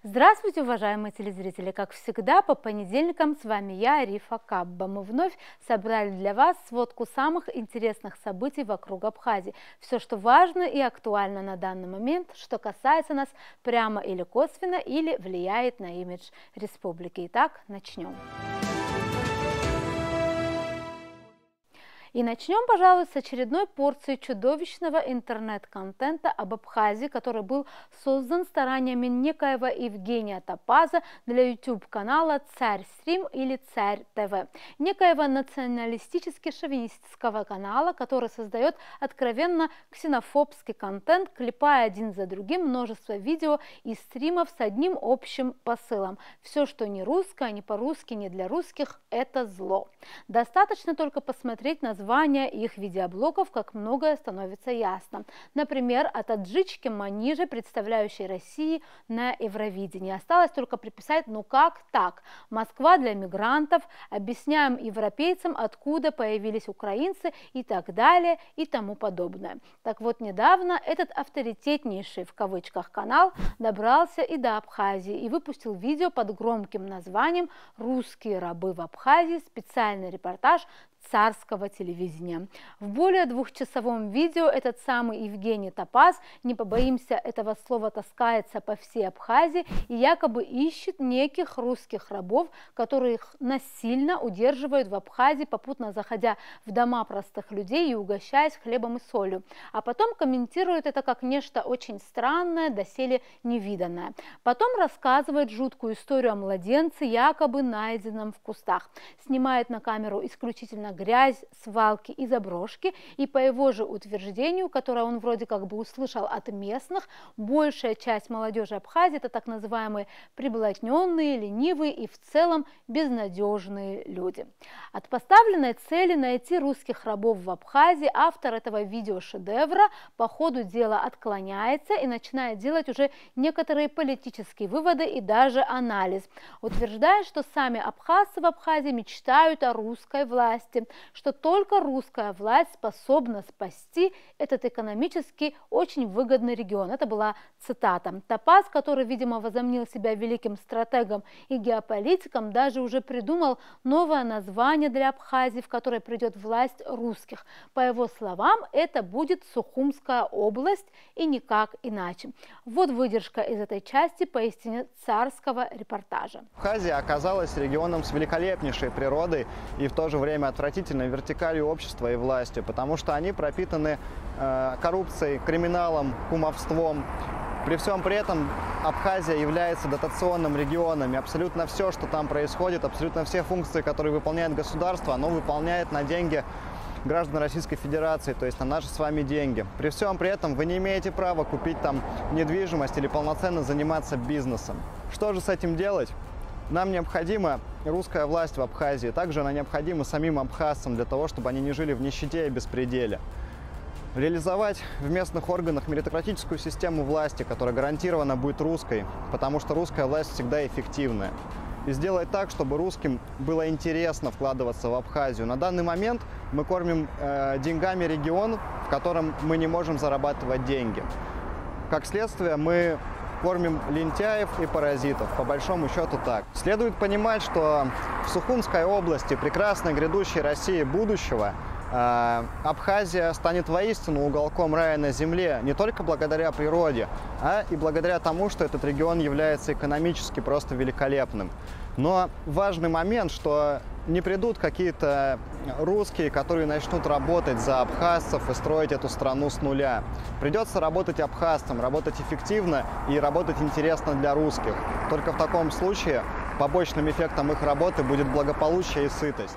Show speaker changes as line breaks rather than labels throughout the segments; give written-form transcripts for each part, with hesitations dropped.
Здравствуйте, уважаемые телезрители! Как всегда, по понедельникам с вами я, Арифа Кабба. Мы вновь собрали для вас сводку самых интересных событий вокруг Абхазии. Все, что важно и актуально на данный момент, что касается нас прямо или косвенно, или влияет на имидж республики. Итак, начнем. И начнем, пожалуй, с очередной порции чудовищного интернет-контента об Абхазии, который был создан стараниями некоего Евгения Топаза для YouTube-канала «Царь Стрим» или «Царь ТВ», некоего националистически-шовинистского канала, который создает откровенно ксенофобский контент, клепая один за другим множество видео и стримов с одним общим посылом. Все, что не русское, не по-русски, не для русских – это зло. Достаточно только посмотреть название их видеоблогов, как многое становится ясно. Например, о таджичке Маниже, представляющей России на Евровидении. Осталось только приписать «ну как так?». Москва для мигрантов, объясняем европейцам, откуда появились украинцы и так далее и тому подобное. Так вот, недавно этот авторитетнейший в кавычках канал добрался и до Абхазии и выпустил видео под громким названием «Русские рабы в Абхазии. Специальный репортаж царского телевидения». В более двухчасовом видео этот самый Евгений Топаз, не побоимся этого слова, таскается по всей Абхазии и якобы ищет неких русских рабов, которые их насильно удерживают в Абхазии, попутно заходя в дома простых людей и угощаясь хлебом и солью. А потом комментирует это как нечто очень странное, доселе невиданное. Потом рассказывает жуткую историю о младенце, якобы найденном в кустах. Снимает на камеру исключительно грязь, свалки и заброшки, и по его же утверждению, которое он вроде как бы услышал от местных, большая часть молодежи Абхазии – это так называемые приблотненные, ленивые и в целом безнадежные люди. От поставленной цели найти русских рабов в Абхазии автор этого видеошедевра по ходу дела отклоняется и начинает делать уже некоторые политические выводы и даже анализ, утверждая, что сами абхазцы в Абхазии мечтают о русской власти, что только русская власть способна спасти этот экономически очень выгодный регион. Это была цитата. Топаз, который, видимо, возомнил себя великим стратегом и геополитиком, даже уже придумал новое название для Абхазии, в которой придет власть русских. По его словам, это будет Сухумская область и никак иначе. Вот выдержка из этой части поистине царского репортажа.
Абхазия оказалась регионом с великолепнейшей природой и в то же время отвратительной вертикалью общества и власти, потому что они пропитаны коррупцией, криминалом, кумовством. При всем при этом Абхазия является дотационным регионом, и абсолютно все, что там происходит, абсолютно все функции, которые выполняет государство, оно выполняет на деньги граждан Российской Федерации, то есть на наши с вами деньги. При всем при этом вы не имеете права купить там недвижимость или полноценно заниматься бизнесом. Что же с этим делать? Нам необходима русская власть в Абхазии, также она необходима самим абхазцам для того, чтобы они не жили в нищете и беспределе. Реализовать в местных органах меритократическую систему власти, которая гарантированно будет русской, потому что русская власть всегда эффективная. И сделать так, чтобы русским было интересно вкладываться в Абхазию. На данный момент мы кормим деньгами регион, в котором мы не можем зарабатывать деньги. Как следствие, мы кормим лентяев и паразитов, по большому счету так. Следует понимать, что в Сухумской области, прекрасной грядущей России будущего, Абхазия станет воистину уголком рая на земле не только благодаря природе, а и благодаря тому, что этот регион является экономически просто великолепным. Но важный момент, что не придут какие-то русские, которые начнут работать за абхазцев и строить эту страну с нуля. Придется работать абхазцам, работать эффективно и работать интересно для русских. Только в таком случае побочным эффектом их работы будет благополучие и сытость.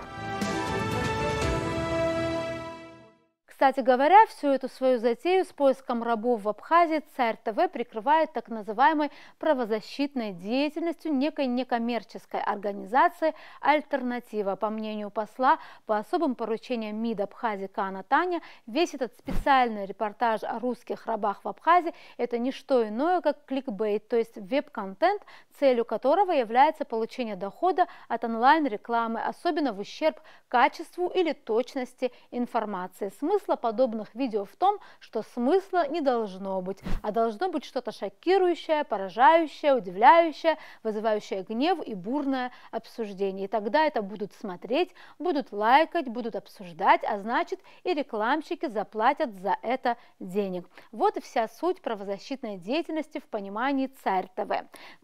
Кстати говоря, всю эту свою затею с поиском рабов в Абхазии Царь ТВ прикрывает так называемой правозащитной деятельностью некой некоммерческой организации «Альтернатива». По мнению посла по особым поручениям МИД Абхазии Кана Таня, весь этот специальный репортаж о русских рабах в Абхазии – это не что иное, как кликбейт, то есть веб-контент, целью которого является получение дохода от онлайн-рекламы, особенно в ущерб качеству или точности информации. Смысла подобных видео в том, что смысла не должно быть, а должно быть что-то шокирующее, поражающее, удивляющее, вызывающее гнев и бурное обсуждение. И тогда это будут смотреть, будут лайкать, будут обсуждать, а значит и рекламщики заплатят за это денег. Вот и вся суть правозащитной деятельности в понимании Царь ТВ.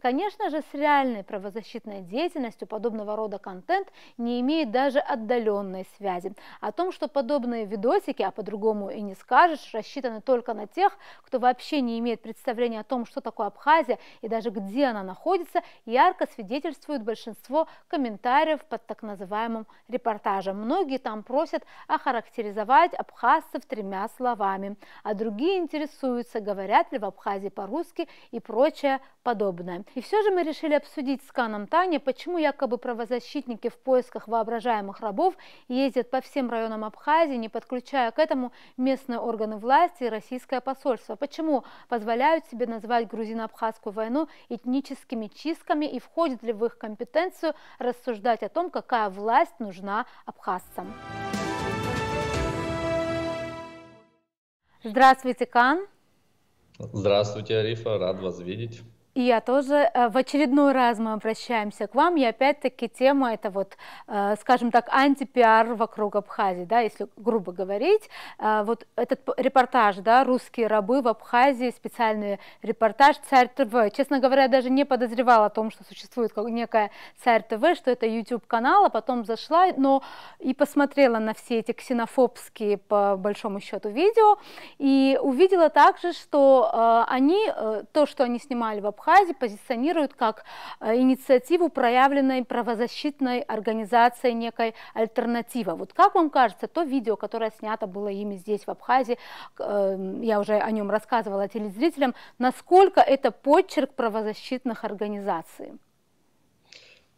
Конечно же, с реальной правозащитной деятельностью подобного рода контент не имеет даже отдаленной связи. О том, что подобные видосики, а по-другому и не скажешь, рассчитаны только на тех, кто вообще не имеет представления о том, что такое Абхазия и даже где она находится, ярко свидетельствует большинство комментариев под так называемым репортажем. Многие там просят охарактеризовать абхазцев 3 словами, а другие интересуются, говорят ли в Абхазии по-русски и прочее подобное. И все же мы решили обсудить с Каном Тани, почему якобы правозащитники в поисках воображаемых рабов ездят по всем районам Абхазии, не подключая к этому местные органы власти и российское посольство. Почему позволяют себе называть грузино-абхазскую войну этническими чистками и входит ли в их компетенцию рассуждать о том, какая власть нужна абхазцам. Здравствуйте, Кан.
Здравствуйте, Арифа, рад вас видеть.
И я тоже. В очередной раз мы обращаемся к вам, и опять-таки тема это вот, скажем так, антипиар вокруг Абхазии, да, если грубо говорить. Вот этот репортаж, да, «Русские рабы в Абхазии», специальный репортаж Царь ТВ. Честно говоря, даже не подозревала о том, что существует некая Царь ТВ, что это YouTube-канал, а потом зашла, но и посмотрела на все эти ксенофобские, по большому счету, видео, и увидела также, что то, что они снимали в Абхазии, позиционируют как инициативу, проявленной правозащитной организацией некой «Альтернатива». Вот как вам кажется, то видео, которое снято было ими здесь, в Абхазии, я уже о нем рассказывала телезрителям, насколько это почерк правозащитных организаций?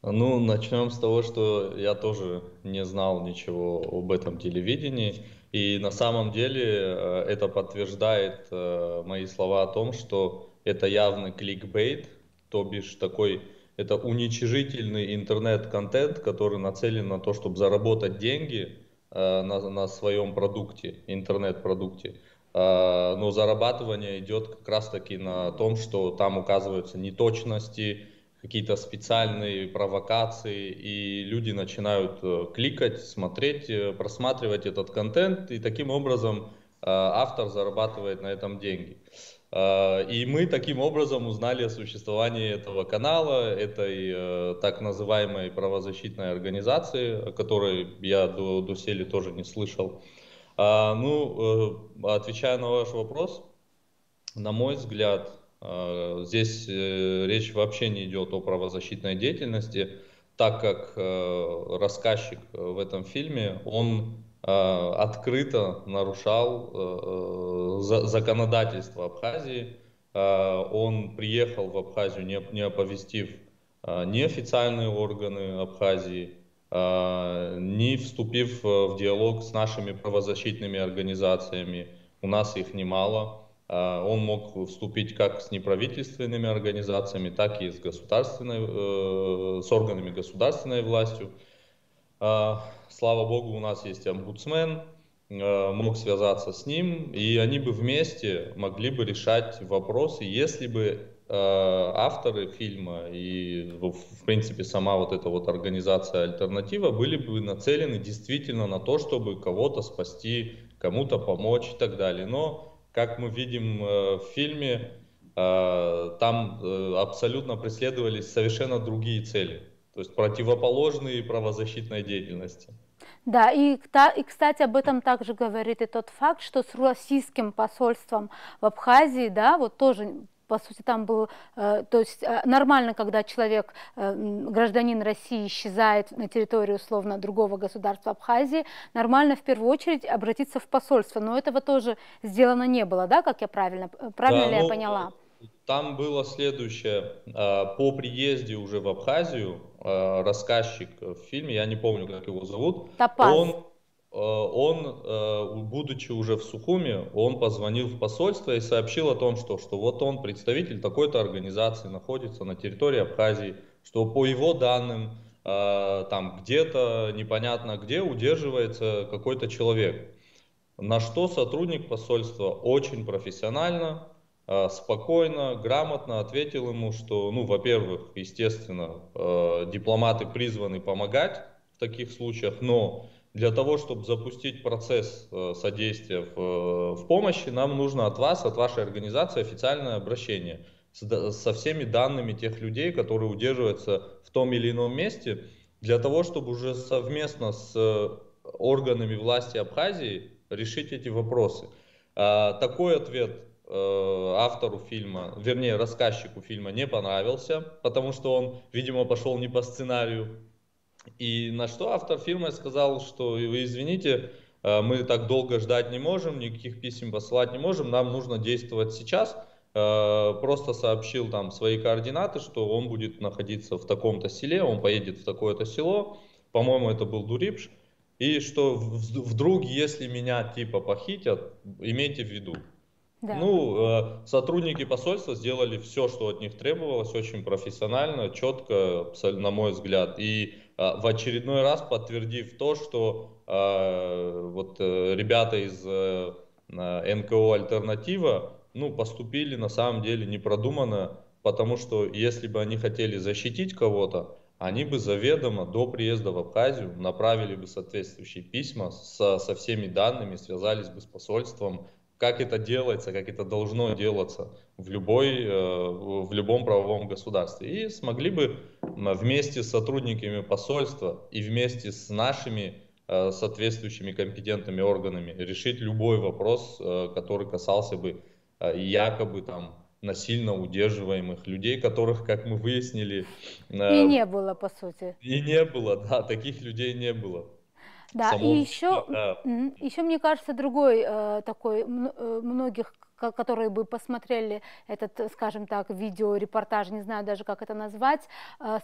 Ну, начнем с того, что я тоже не знал ничего об этом телевидении. И на самом деле это подтверждает мои слова о том, что это явный кликбейт, то бишь это уничижительный интернет-контент, который нацелен на то, чтобы заработать деньги на своем продукте, интернет-продукте. Но зарабатывание идет как раз-таки на том, что там указываются неточности, какие-то специальные провокации, и люди начинают кликать, смотреть, просматривать этот контент, и таким образом автор зарабатывает на этом деньги. И мы таким образом узнали о существовании этого канала, этой так называемой правозащитной организации, о которой я доселе тоже не слышал. Отвечая на ваш вопрос, на мой взгляд, здесь речь вообще не идет о правозащитной деятельности, так как рассказчик в этом фильме, он открыто нарушал законодательство Абхазии. Он приехал в Абхазию, не оповестив ни официальные органы Абхазии, не вступив в диалог с нашими правозащитными организациями. У нас их немало. Он мог вступить как с неправительственными организациями, так и с органами государственной властью. Слава богу, у нас есть омбудсмен, мог связаться с ним, и они бы вместе могли бы решать вопросы, если бы авторы фильма и, в принципе, сама вот эта вот организация «Альтернатива» были бы нацелены действительно на то, чтобы кого-то спасти, кому-то помочь и так далее. Но, как мы видим в фильме, там абсолютно преследовались совершенно другие цели. То есть противоположные правозащитной деятельности.
Да, и, кстати, об этом также говорит и тот факт, что с российским посольством в Абхазии, да, вот тоже, по сути, там был, то есть нормально, когда человек, гражданин России, исчезает на территории условно другого государства Абхазии, нормально в первую очередь обратиться в посольство, но этого тоже сделано не было, да, как я правильно ли я поняла?
Там было следующее. По приезде уже в Абхазию рассказчик в фильме, я не помню, как его зовут, он, будучи уже в Сухуми, он позвонил в посольство и сообщил о том, что вот он представитель такой-то организации, находится на территории Абхазии, что по его данным там где-то непонятно где удерживается какой-то человек. На что сотрудник посольства очень профессионально, спокойно, грамотно ответил ему, что, ну, во-первых, естественно, дипломаты призваны помогать в таких случаях, но для того, чтобы запустить процесс содействия в помощи, нам нужно от вас, от вашей организации официальное обращение со всеми данными тех людей, которые удерживаются в том или ином месте, для того, чтобы уже совместно с органами власти Абхазии решить эти вопросы. Такой ответ автору фильма, вернее рассказчику фильма не понравился, потому что он, видимо, пошел не по сценарию. И на что автор фильма сказал, что вы извините, мы так долго ждать не можем, никаких писем посылать не можем, нам нужно действовать сейчас. Просто сообщил там свои координаты, что он будет находиться в таком-то селе, он поедет в такое-то село, по-моему, это был Дурипш, и что вдруг, если меня типа похитят, имейте в виду.
Да.
Ну, сотрудники посольства сделали все, что от них требовалось, очень профессионально, четко, на мой взгляд. И в очередной раз подтвердив то, что вот ребята из НКО «Альтернатива», ну, поступили на самом деле непродуманно, потому что если бы они хотели защитить кого-то, они бы заведомо до приезда в Абхазию направили бы соответствующие письма со всеми данными, связались бы с посольством, как это делается, как это должно делаться в любом правовом государстве. И смогли бы вместе с сотрудниками посольства и вместе с нашими соответствующими компетентными органами решить любой вопрос, который касался бы якобы там насильно удерживаемых людей, которых, как мы выяснили...
И не было, по сути.
И не было, да, таких людей не было.
Да, и еще,
да.
еще, мне кажется, другой такой, многих, которые бы посмотрели этот, скажем так, видеорепортаж, не знаю даже, как это назвать,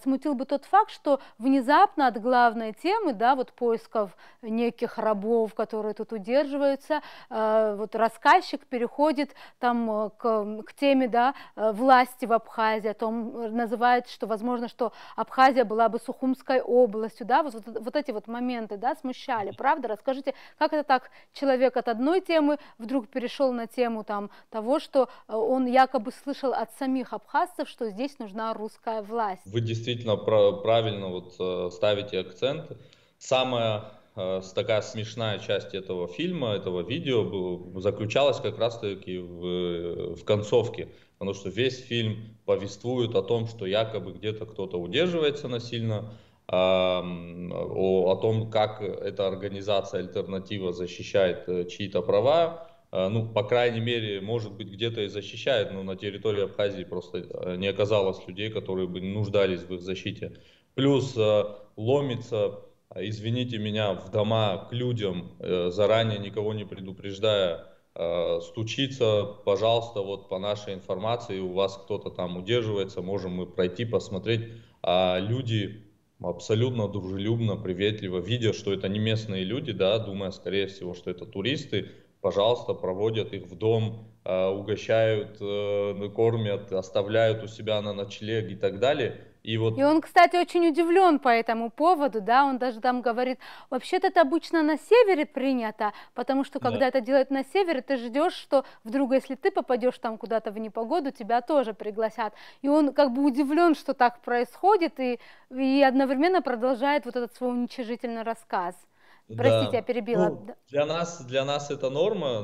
смутил бы тот факт, что внезапно от главной темы, да, вот поисков неких рабов, которые тут удерживаются, вот рассказчик переходит там к теме, да, власти в Абхазии, о том называет, что возможно, что Абхазия была бы Сухумской областью, да, вот эти вот моменты, да, смущали, правда? Расскажите, как это так, человек от одной темы вдруг перешел на тему там того, что он якобы слышал от самих абхазцев, что здесь нужна русская власть.
Вы действительно правильно вот ставите акцент. Самая такая смешная часть этого фильма, этого видео заключалась как раз-таки в концовке, потому что весь фильм повествует о том, что якобы где-то кто-то удерживается насильно, о том, как эта организация «Альтернатива» защищает чьи-то права. Ну, по крайней мере, может быть, где-то и защищает, но на территории Абхазии просто не оказалось людей, которые бы нуждались в их защите. Плюс ломится, извините меня, в дома к людям, заранее никого не предупреждая, стучится, пожалуйста, вот по нашей информации, у вас кто-то там удерживается, можем мы пройти, посмотреть. А люди абсолютно дружелюбно, приветливо, видя, что это не местные люди, да, думая, скорее всего, что это туристы, пожалуйста, проводят их в дом, угощают, кормят, оставляют у себя на ночлег и так далее.
И он, кстати, очень удивлен по этому поводу, да, он даже там говорит, вообще-то это обычно на севере принято, потому что когда это делают на севере, ты ждешь, что вдруг, если ты попадешь там куда-то в непогоду, тебя тоже пригласят. И он как бы удивлен, что так происходит, и одновременно продолжает вот этот свой уничижительный рассказ. Простите, я перебила.
Ну, для нас это норма,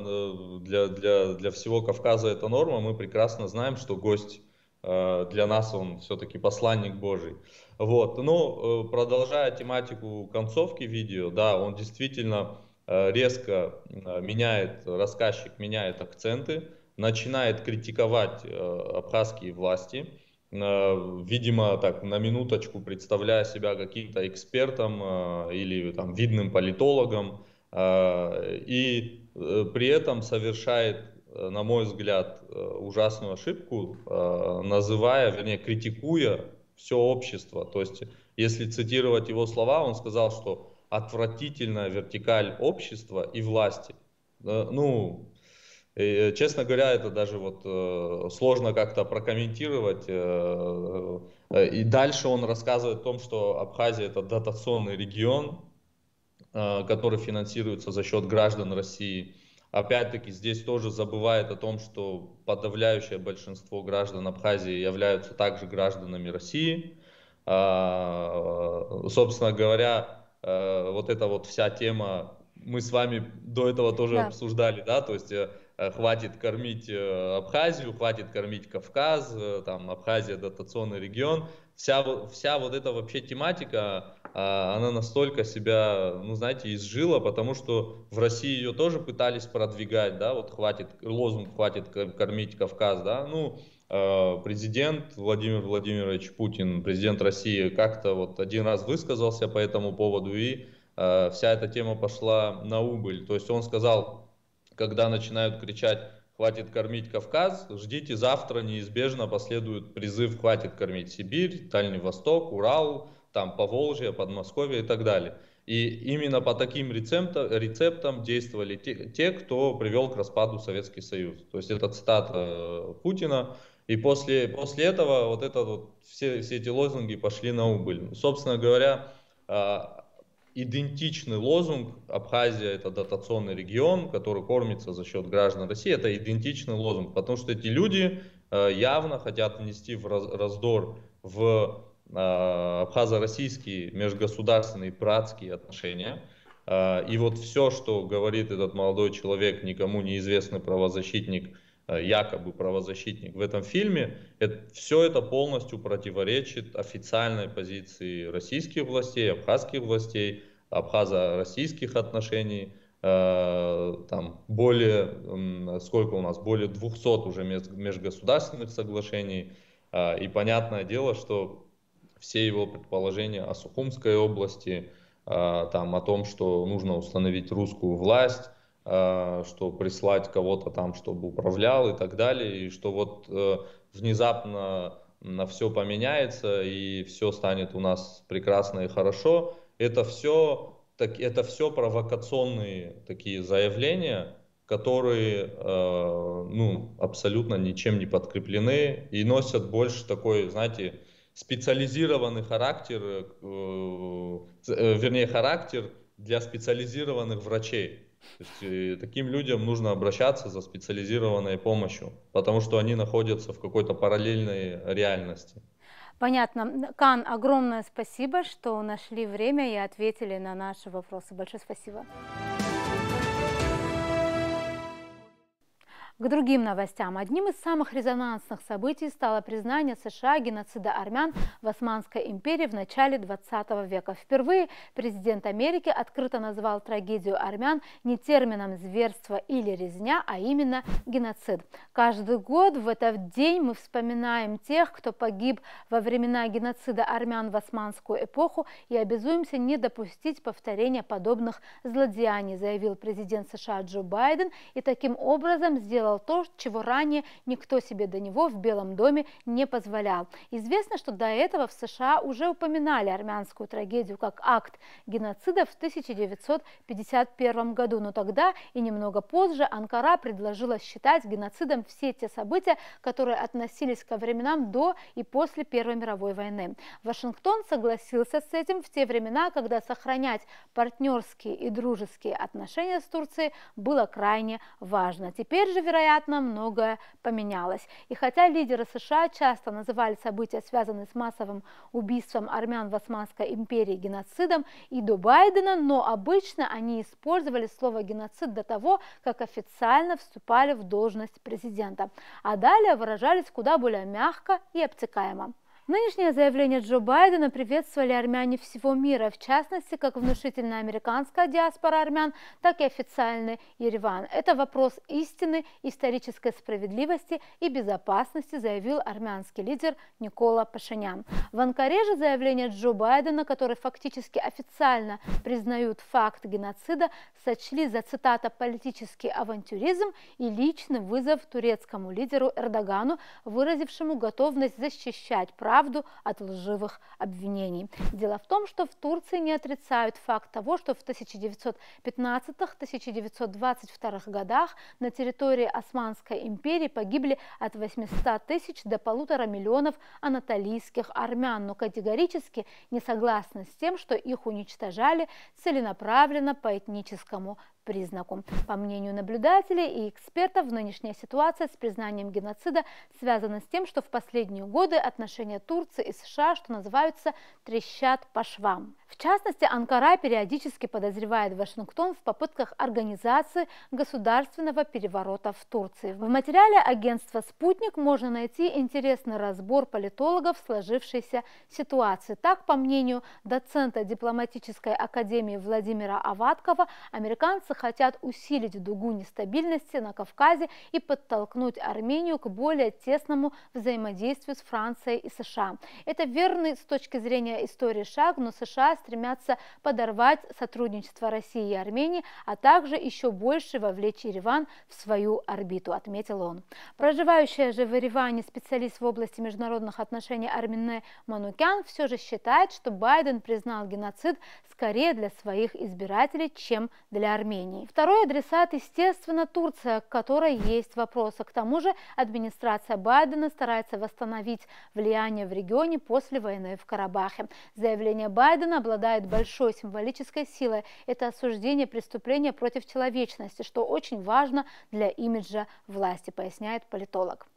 для всего Кавказа это норма, мы прекрасно знаем, что гость для нас он все-таки посланник Божий. Вот. Но продолжая тематику концовки видео, да, он действительно резко рассказчик меняет акценты, начинает критиковать абхазские власти, видимо, так, на минуточку представляя себя каким-то экспертом или там, видным политологом, и при этом совершает, на мой взгляд, ужасную ошибку, вернее, критикуя все общество. То есть, если цитировать его слова, он сказал, что отвратительная вертикаль общества и власти. Ну, честно говоря, это даже вот сложно как-то прокомментировать. И дальше он рассказывает о том, что Абхазия это дотационный регион, который финансируется за счет граждан России. Опять-таки здесь тоже забывает о том, что подавляющее большинство граждан Абхазии являются также гражданами России. Собственно говоря, вот эта вот вся тема, мы с вами до этого тоже обсуждали, да, то есть хватит кормить Абхазию, хватит кормить Кавказ, там Абхазия дотационный регион. Вся вот эта вообще тематика, она настолько себя, ну знаете, изжила, потому что в России ее тоже пытались продвигать, да, вот лозунг «хватит кормить Кавказ», да, ну, президент Владимир Владимирович Путин, президент России, как-то вот один раз высказался по этому поводу, и вся эта тема пошла на убыль. То есть он сказал, когда начинают кричать «хватит кормить Кавказ», ждите, завтра неизбежно последует призыв «хватит кормить Сибирь», Дальний Восток, Урал, там Поволжье, Подмосковье и так далее. И именно по таким рецептам действовали те, кто привел к распаду Советский Союз. То есть это цитата Путина. И после этого все эти лозунги пошли на убыль. Собственно говоря, идентичный лозунг «Абхазия – это дотационный регион, который кормится за счет граждан России», это идентичный лозунг, потому что эти люди явно хотят внести в раздор в абхазо-российские межгосударственные братские отношения. И вот все, что говорит этот молодой человек, никому неизвестный правозащитник, якобы правозащитник в этом фильме, все это полностью противоречит официальной позиции российских властей, абхазских властей, абхазо-российских отношений. Там более 200 уже межгосударственных соглашений. И понятное дело, что все его предположения о Сухумской области, там, о том, что нужно установить русскую власть, что прислать кого-то там, чтобы управлял и так далее, и что вот внезапно все поменяется и все станет у нас прекрасно и хорошо. Это все провокационные такие заявления, которые абсолютно ничем не подкреплены и носят больше такой, знаете, специализированный характер, характер для специализированных врачей. То есть таким людям нужно обращаться за специализированной помощью, потому что они находятся в какой-то параллельной реальности.
Понятно. Кан, огромное спасибо, что нашли время и ответили на наши вопросы. Большое спасибо. К другим новостям. Одним из самых резонансных событий стало признание США геноцида армян в Османской империи в начале 20 века. Впервые президент Америки открыто назвал трагедию армян не термином «зверство» или «резня», а именно «геноцид». Каждый год в этот день мы вспоминаем тех, кто погиб во времена геноцида армян в османскую эпоху, и обязуемся не допустить повторения подобных злодеяний, заявил президент США Джо Байден, и таким образом сделал то, чего ранее никто себе до него в Белом доме не позволял. Известно, что до этого в США уже упоминали армянскую трагедию как акт геноцида в 1951 году, но тогда и немного позже Анкара предложила считать геноцидом все те события, которые относились ко временам до и после Первой мировой войны. Вашингтон согласился с этим в те времена, когда сохранять партнерские и дружеские отношения с Турцией было крайне важно. Теперь же, вероятно, многое поменялось. И хотя лидеры США часто называли события, связанные с массовым убийством армян в Османской империи, геноцидом и до Байдена, но обычно они использовали слово «геноцид» до того, как официально вступали в должность президента, а далее выражались куда более мягко и обтекаемо. Нынешнее заявление Джо Байдена приветствовали армяне всего мира, в частности, как внушительная американская диаспора армян, так и официальный Ереван. Это вопрос истины, исторической справедливости и безопасности, заявил армянский лидер Никола Пашинян. В Анкаре же заявление Джо Байдена, который фактически официально признают факт геноцида, сочли за, цитата, «политический авантюризм и личный вызов турецкому лидеру Эрдогану, выразившему готовность защищать право правду от лживых обвинений. Дело в том, что в Турции не отрицают факт того, что в 1915-1922 годах на территории Османской империи погибли от 800 тысяч до 1,5 миллиона анатолийских армян, но категорически не согласны с тем, что их уничтожали целенаправленно по этническому признаку. По мнению наблюдателей и экспертов, нынешняя ситуация с признанием геноцида связана с тем, что в последние годы отношения Турции и США, что называется, трещат по швам. В частности, Анкара периодически подозревает Вашингтон в попытках организации государственного переворота в Турции. В материале агентства «Спутник» можно найти интересный разбор политологов сложившейся ситуации. Так, по мнению доцента дипломатической академии Владимира Аваткова, американцы хотят усилить дугу нестабильности на Кавказе и подтолкнуть Армению к более тесному взаимодействию с Францией и США. Это верный с точки зрения истории шаг, но США стремятся подорвать сотрудничество России и Армении, а также еще больше вовлечь Ереван в свою орбиту, отметил он. Проживающая же в Ереване специалист в области международных отношений Армене Манукян все же считает, что Байден признал геноцид скорее для своих избирателей, чем для Армении. Второй адресат, естественно, Турция, к которой есть вопросы. К тому же администрация Байдена старается восстановить влияние в регионе после войны в Карабахе. Заявление Байдена обладает большой символической силой. Это осуждение преступления против человечности, что очень важно для имиджа власти, поясняет политолог.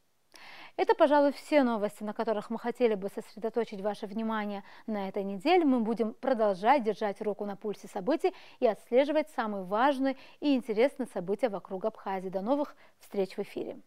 Это, пожалуй, все новости, на которых мы хотели бы сосредоточить ваше внимание на этой неделе. Мы будем продолжать держать руку на пульсе событий и отслеживать самые важные и интересные события вокруг Абхазии. До новых встреч в эфире.